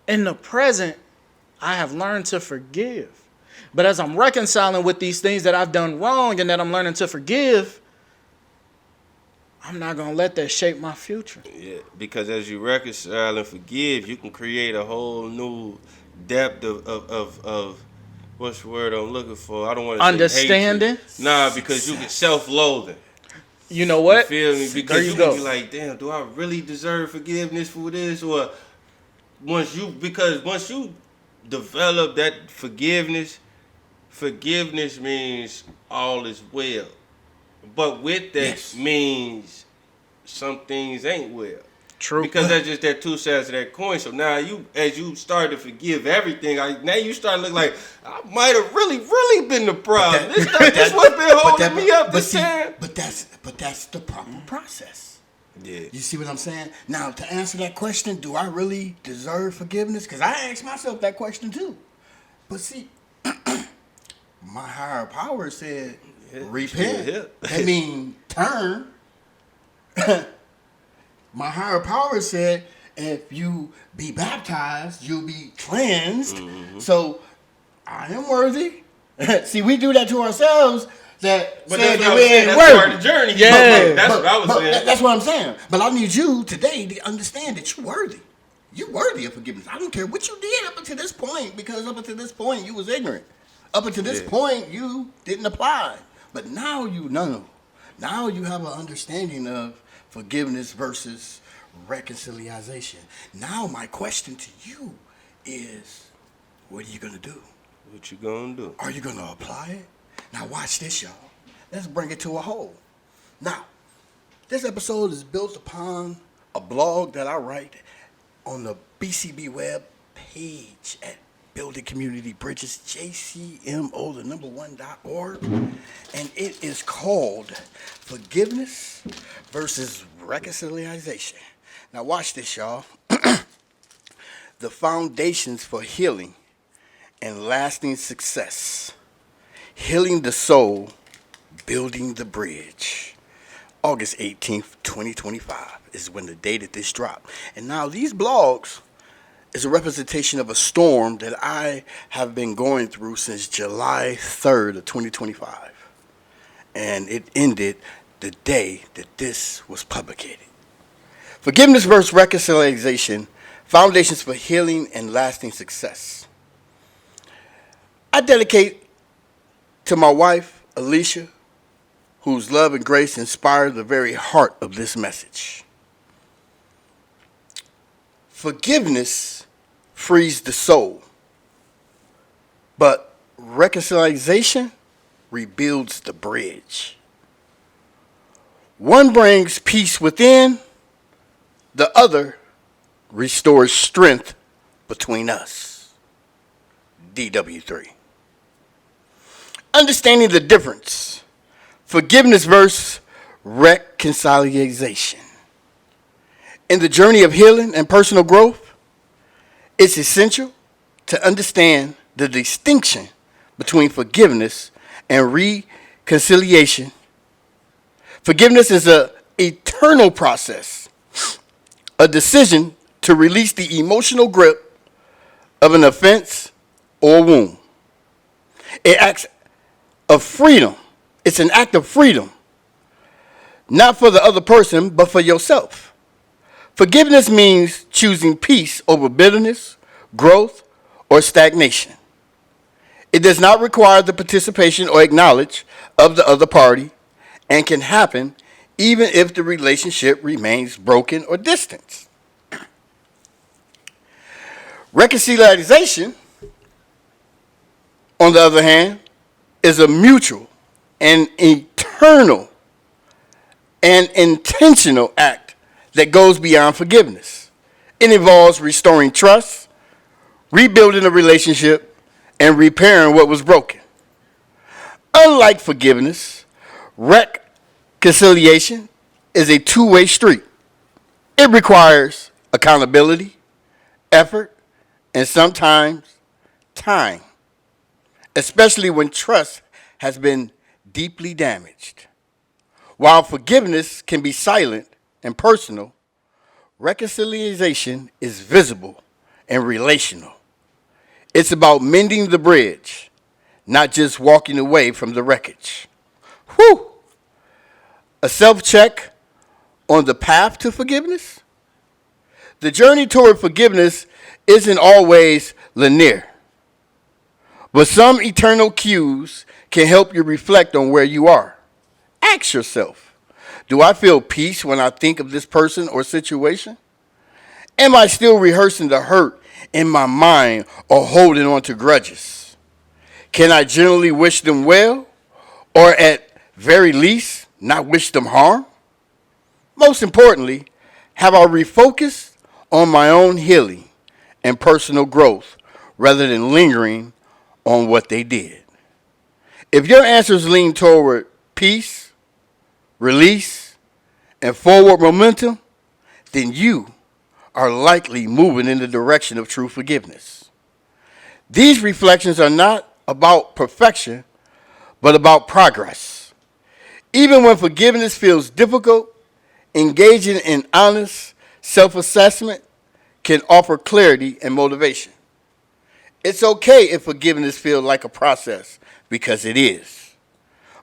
In the present, I have learned to forgive. But as I'm reconciling with these things that I've done wrong and that I'm learning to forgive, I'm not going to let that shape my future. Yeah, because as you reconcile and forgive, you can create a whole new depth of what's the word I'm looking for? I don't want to say Understanding? hatred. Nah, because you get self-loathing. You know You what? feel me? There Because you you go. can be like, damn, do I really deserve forgiveness for this? Or once you develop that forgiveness means all is well. But with that Yes. means some things ain't well. True. Because that's just that 2 sides of that coin. So now as you start to forgive everything, now you start looking like, I might have really been the problem. This what's been holding me up this time. But that's the proper process. Yeah. You see what I'm saying? Now, to answer that question, do I really deserve forgiveness? Because I asked myself that question too. But see, my higher power said, repent. Yeah. That means turn. My higher power said, if you be baptized, you'll be cleansed. So I am worthy. See, we do that to ourselves. That But said that's that what we I'm saying. ain't That's part worthy. of the journey. Yeah. That's what I was saying. That's what I'm saying. But I need you today to understand that you're worthy. You're worthy of forgiveness. I don't care what you did up until this point, because up until this point you was ignorant. Up until this point you didn't apply. But now you know. Now you have an understanding of forgiveness versus reconciliation. Now my question to you is, what are you gonna do? What you gonna do? Are you gonna apply it? Now watch this, y'all. Let's bring it to a whole. Now, this episode is built upon a blog that I write on the BCB web page at Building Community Bridges, JCMO1.org. And it is called Forgiveness versus Reconciliation. Now watch this, y'all. The foundations for healing and lasting success. Healing the soul, building the bridge. August 18th, 2025 is when the day that this dropped. And now these blogs is a representation of a storm that I have been going through since July 3rd of 2025. And it ended the day that this was publicated. Forgiveness versus reconciliation, foundations for healing and lasting success. I dedicate to my wife, Alicia, whose love and grace inspired the very heart of this message. Forgiveness frees the soul, but reconciliation rebuilds the bridge. One brings peace within, the other restores strength between us. DW3. Understanding the difference. Forgiveness versus reconciliation. In the journey of healing and personal growth, it's essential to understand the distinction between forgiveness and reconciliation. Forgiveness is an eternal process, a decision to release the emotional grip of an offense or wound. It acts of freedom. It's an act of freedom, not for the other person, but for yourself. Forgiveness means choosing peace over bitterness, growth, or stagnation. It does not require the participation or acknowledge of the other party and can happen even if the relationship remains broken or distant. Reconciliation, on the other hand, is a mutual and eternal and intentional act that goes beyond forgiveness. It involves restoring trust, rebuilding a relationship, and repairing what was broken. Unlike forgiveness, reconciliation is a two-way street. It requires accountability, effort, and sometimes time, especially when trust has been deeply damaged. While forgiveness can be silent and personal, reconciliation is visible and relational. It's about mending the bridge, not just walking away from the wreckage. Whew! A self-check on the path to forgiveness. The journey toward forgiveness isn't always linear, but some eternal cues can help you reflect on where you are. Ask yourself, do I feel peace when I think of this person or situation? Am I still rehearsing the hurt in my mind or holding on to grudges? Can I generally wish them well, or at very least, not wish them harm? Most importantly, have I refocused on my own healing and personal growth rather than lingering on what they did? If your answers lean toward peace, release, and forward momentum, then you are likely moving in the direction of true forgiveness. These reflections are not about perfection, but about progress. Even when forgiveness feels difficult, engaging in honest self-assessment can offer clarity and motivation. It's okay if forgiveness feels like a process, because it is.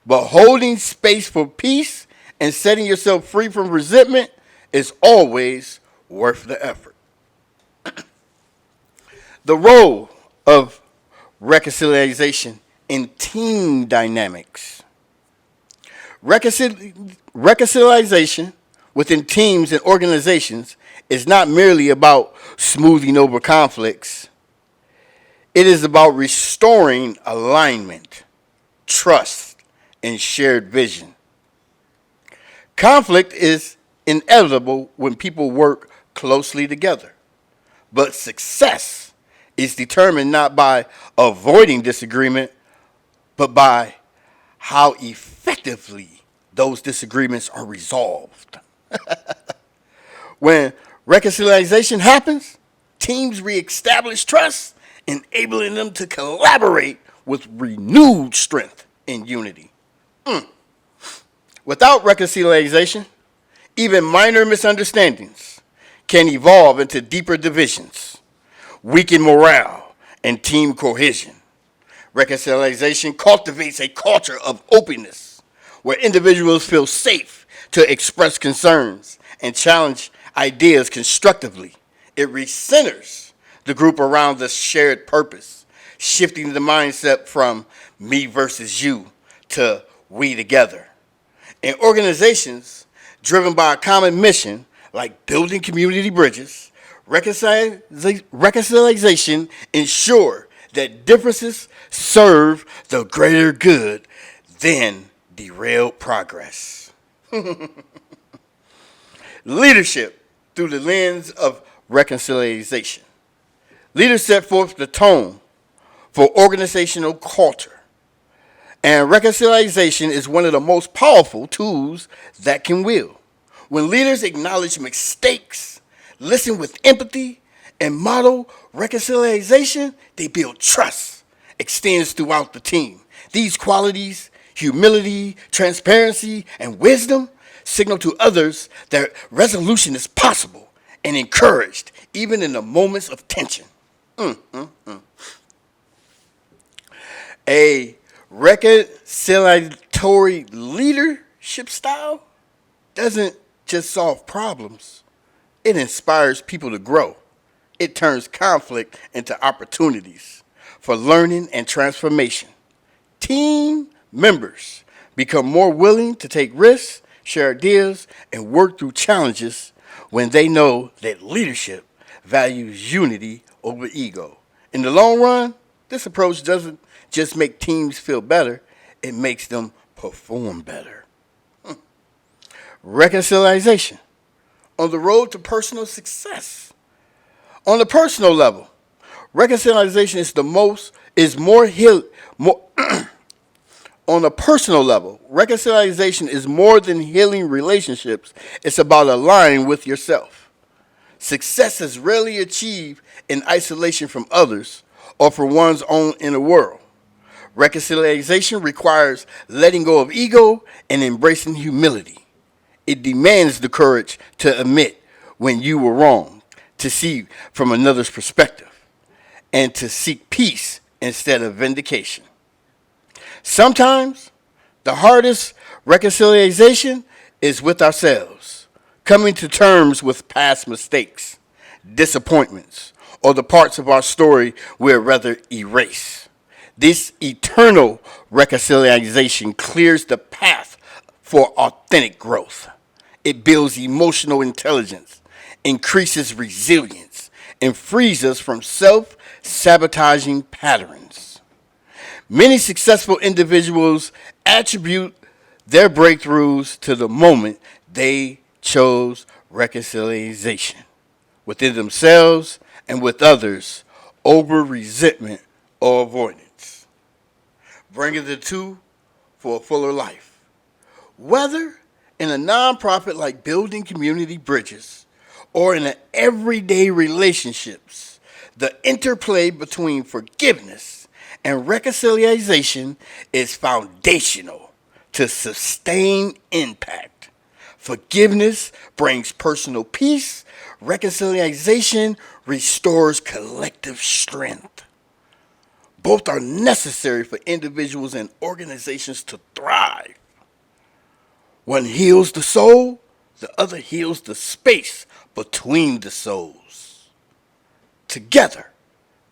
But holding space for peace and setting yourself free from resentment is always worth the effort. The role of reconciliation in team dynamics. Reconciliation within teams and organizations is not merely about smoothing over conflicts. It is about restoring alignment, trust, and shared vision. Conflict is inevitable when people work closely together, but success is determined not by avoiding disagreement, but by how effectively those disagreements are resolved. When reconciliation happens, teams reestablish trust, enabling them to collaborate with renewed strength and unity. Without reconciliation, even minor misunderstandings can evolve into deeper divisions, weaken morale, and team cohesion. Reconciliation cultivates a culture of openness where individuals feel safe to express concerns and challenge ideas constructively. It recenters the group around the shared purpose, shifting the mindset from me versus you to we together. In organizations driven by a common mission, like building community bridges, reconciliation ensures that differences serve the greater good than derail progress. Leadership through the lens of reconciliation. Leaders set forth the tone for organizational culture. And reconciliation is one of the most powerful tools that can wield. When leaders acknowledge mistakes, listen with empathy, and model reconciliation, they build trust, extends throughout the team. These qualities, humility, transparency, and wisdom, signal to others that resolution is possible and encouraged, even in the moments of tension. A reconciliatory leadership style doesn't just solve problems, it inspires people to grow. It turns conflict into opportunities for learning and transformation. Team members become more willing to take risks, share ideas, and work through challenges when they know that leadership values unity over ego. In the long run, this approach doesn't just make teams feel better, it makes them perform better. Reconciliation on the road to personal success. On the personal level, reconciliation on a personal level, reconciliation is more than healing relationships. It's about aligning with yourself. Success is rarely achieved in isolation from others or from one's own inner world. Reconciliation requires letting go of ego and embracing humility. It demands the courage to admit when you were wrong, to see from another's perspective, and to seek peace instead of vindication. Sometimes the hardest reconciliation is with ourselves, coming to terms with past mistakes, disappointments, or the parts of our story we'd rather erase. This eternal reconciliation clears the path for authentic growth. It builds emotional intelligence, increases resilience, and frees us from self-sabotaging patterns. Many successful individuals attribute their breakthroughs to the moment they chose reconciliation within themselves and with others over resentment or avoidance. Bringing the two for a fuller life. Whether in a nonprofit like Building Community Bridges or in everyday relationships, the interplay between forgiveness and reconciliation is foundational to sustain impact. Forgiveness brings personal peace. Reconciliation restores collective strength. Both are necessary for individuals and organizations to thrive. One heals the soul, the other heals the space between the souls. Together,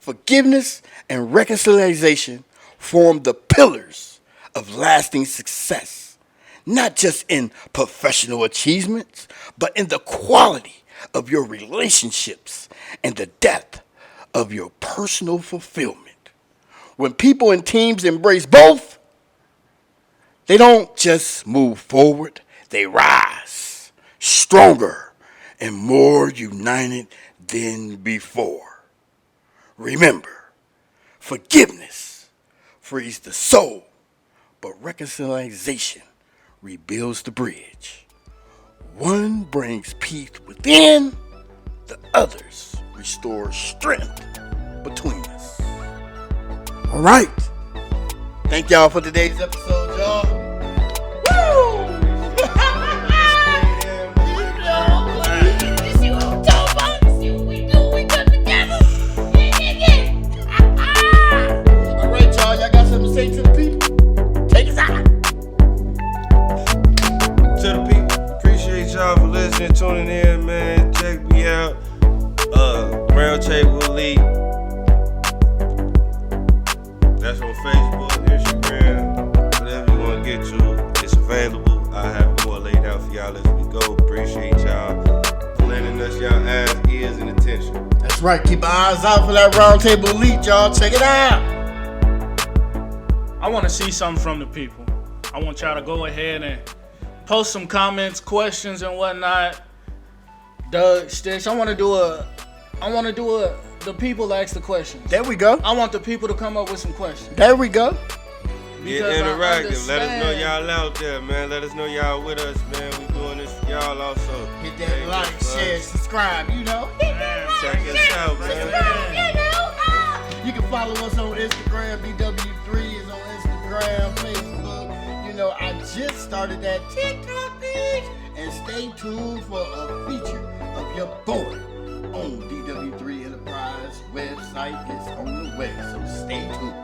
forgiveness and reconciliation form the pillars of lasting success, not just in professional achievements, but in the quality of your relationships and the depth of your personal fulfillment. When people and teams embrace both, they don't just move forward, they rise stronger and more united than before. Remember, forgiveness frees the soul, but reconciliation rebuilds the bridge. One brings peace within, the others restore strength between us. All right. Thank y'all for today's episode, y'all. Woo! You see what I'm talking about? You see what we do? We come together. Yeah. All right, y'all got something to say to the people? Take us out. To the people, appreciate y'all for listening, tuning in, man. Check me out. Round Table Elite. That's on Facebook, Instagram, whatever you want to get to. It's available. I have more laid out for y'all as we go. Appreciate y'all for lending us y'all eyes, ears, and attention. That's right. Keep our eyes out for that Round Table Elite, y'all. Check it out. I want to see something from the people. I want y'all to go ahead and post some comments, questions, and whatnot. Doug, Stitch, I want to do the people ask the questions. There we go. I want the people to come up with some questions. There we go. Get Because I interactive. Let us know understand. y'all out there, man. Let us know y'all with us, man. We doing this for y'all also. Hit that Thank like, you, share, subscribe, you know. Check us out, man. You can follow us on Instagram. BW3 is on Instagram, Facebook. You know, I just started that TikTok page. And stay tuned for a feature of your boy on DW3 Enterprise website. It's on the way, so stay tuned.